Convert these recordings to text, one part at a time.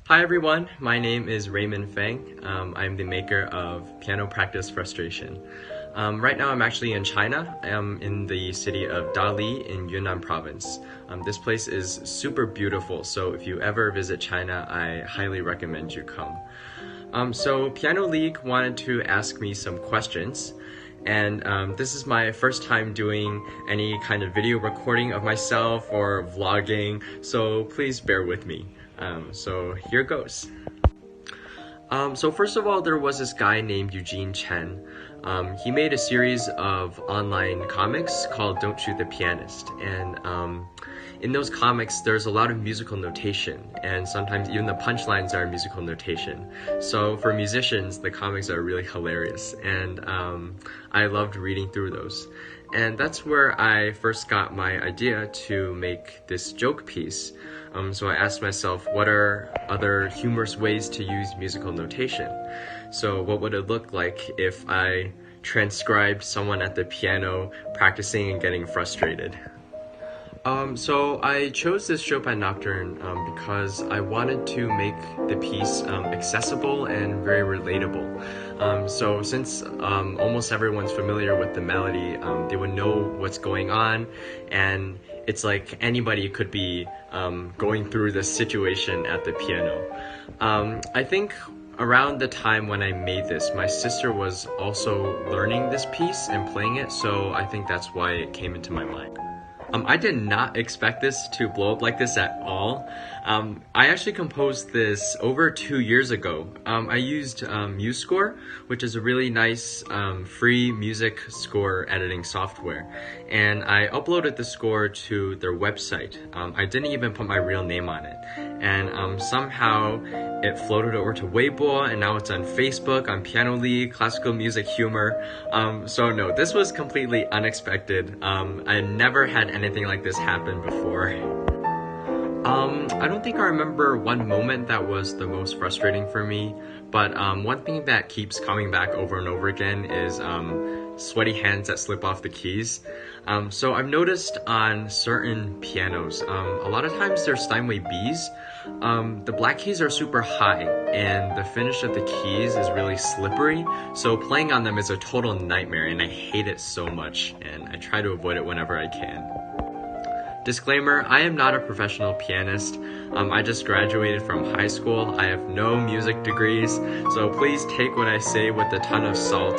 Hi everyone, my name is Raymond Feng. I'm the maker of Piano Practice Frustration. Right now I'm actually in China. I'm in the city of Dali in Yunnan province. This place is super beautiful, so if you ever visit China, I highly recommend you come. So Piano League wanted to ask me some questions, and this is my first time doing any kind of video recording of myself or vlogging, so please bear with me. So here goes. So first of all, there was this guy named Eugene Chen. He made a series of online comics called Don't Shoot the Pianist, and in those comics there's a lot of musical notation, and sometimes even the punchlines are musical notation. So for musicians, the comics are really hilarious, and I loved reading through those. And that's where I first got my idea to make this joke piece. So I asked myself, what are other humorous ways to use musical notation? So what would it look like if I transcribed someone at the piano practicing and getting frustrated? So I chose this Chopin Nocturne because I wanted to make the piece accessible and very relatable. So since almost everyone's familiar with the melody, they would know what's going on, and it's like anybody could be going through this situation at the piano. I think around the time when I made this, my sister was also learning this piece and playing it, so I think that's why it came into my mind. I did not expect this to blow up like this at all. I actually composed this over 2 years ago. I used MuseScore, which is a really nice free music score editing software, and I uploaded the score to their website. I didn't even put my real name on it, and somehow it floated over to Weibo, and now it's on Facebook, on Piano League, Classical Music Humor. So no, this was completely unexpected. I never had anything like this happen before. I don't think I remember one moment that was the most frustrating for me, but one thing that keeps coming back over and over again is sweaty hands that slip off the keys. So I've noticed on certain pianos, a lot of times they're Steinway Bs. The black keys are super high, and the finish of the keys is really slippery, so playing on them is a total nightmare, and I hate it so much, and I try to avoid it whenever I can. Disclaimer, I am not a professional pianist. I just graduated from high school. I have no music degrees, so please take what I say with a ton of salt.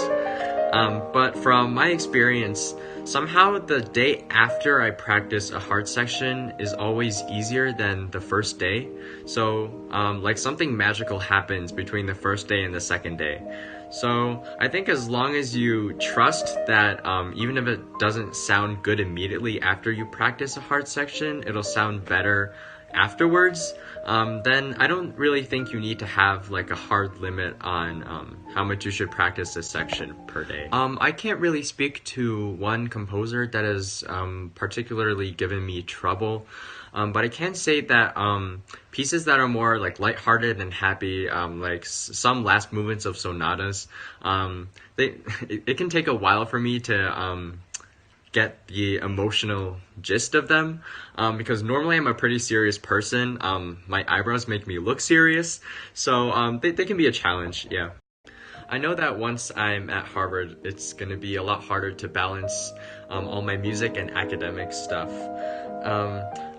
But from my experience, somehow the day after I practice a hard section is always easier than the first day. So like something magical happens between the first day and the second day. So I think as long as you trust that even if it doesn't sound good immediately after you practice a hard section, it'll sound better afterwards, then I don't really think you need to have like a hard limit on how much you should practice a section per day. I can't really speak to one composer that has particularly given me trouble, but I can say that pieces that are more like lighthearted and happy, like some last movements of sonatas, it can take a while for me to get the emotional gist of them, because normally I'm a pretty serious person. My eyebrows make me look serious, so they can be a challenge, yeah. I know that once I'm at Harvard, it's going to be a lot harder to balance all my music and academic stuff.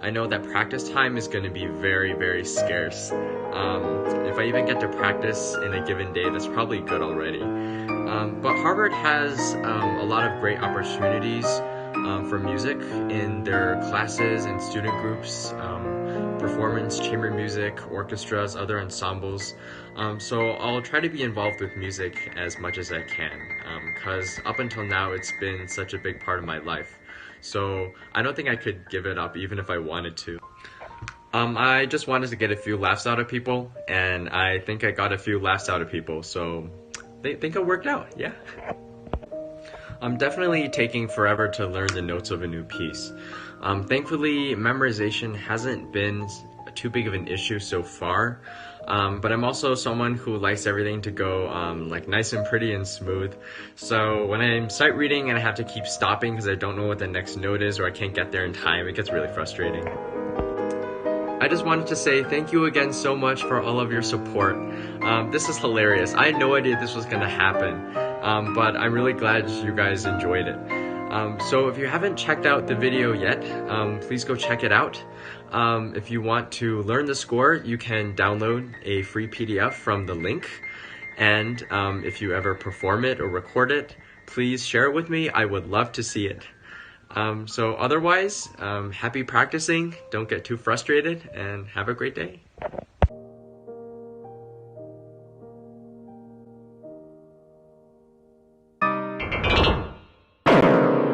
I know that practice time is going to be very, very scarce. If I even get to practice in a given day, that's probably good already. But Harvard has a lot of great opportunities for music in their classes and student groups, performance, chamber music, orchestras, other ensembles. So I'll try to be involved with music as much as I can, because up until now it's been such a big part of my life. So I don't think I could give it up even if I wanted to. I just wanted to get a few laughs out of people, and I think I got a few laughs out of people, so I think it worked out, yeah. I'm definitely taking forever to learn the notes of a new piece. Thankfully, memorization hasn't been too big of an issue so far, but I'm also someone who likes everything to go like nice and pretty and smooth. So when I'm sight reading and I have to keep stopping because I don't know what the next note is or I can't get there in time, it gets really frustrating. I I just wanted to say thank you again so much for all of your support. This is hilarious. I had no idea this was going to happen, but I'm really glad you guys enjoyed it. So if you haven't checked out the video yet, please go check it out. If you want to learn the score, you can download a free PDF from the link. And if you ever perform it or record it, please share it with me. I would love to see it. So otherwise, happy practicing, don't get too frustrated, and have a great day.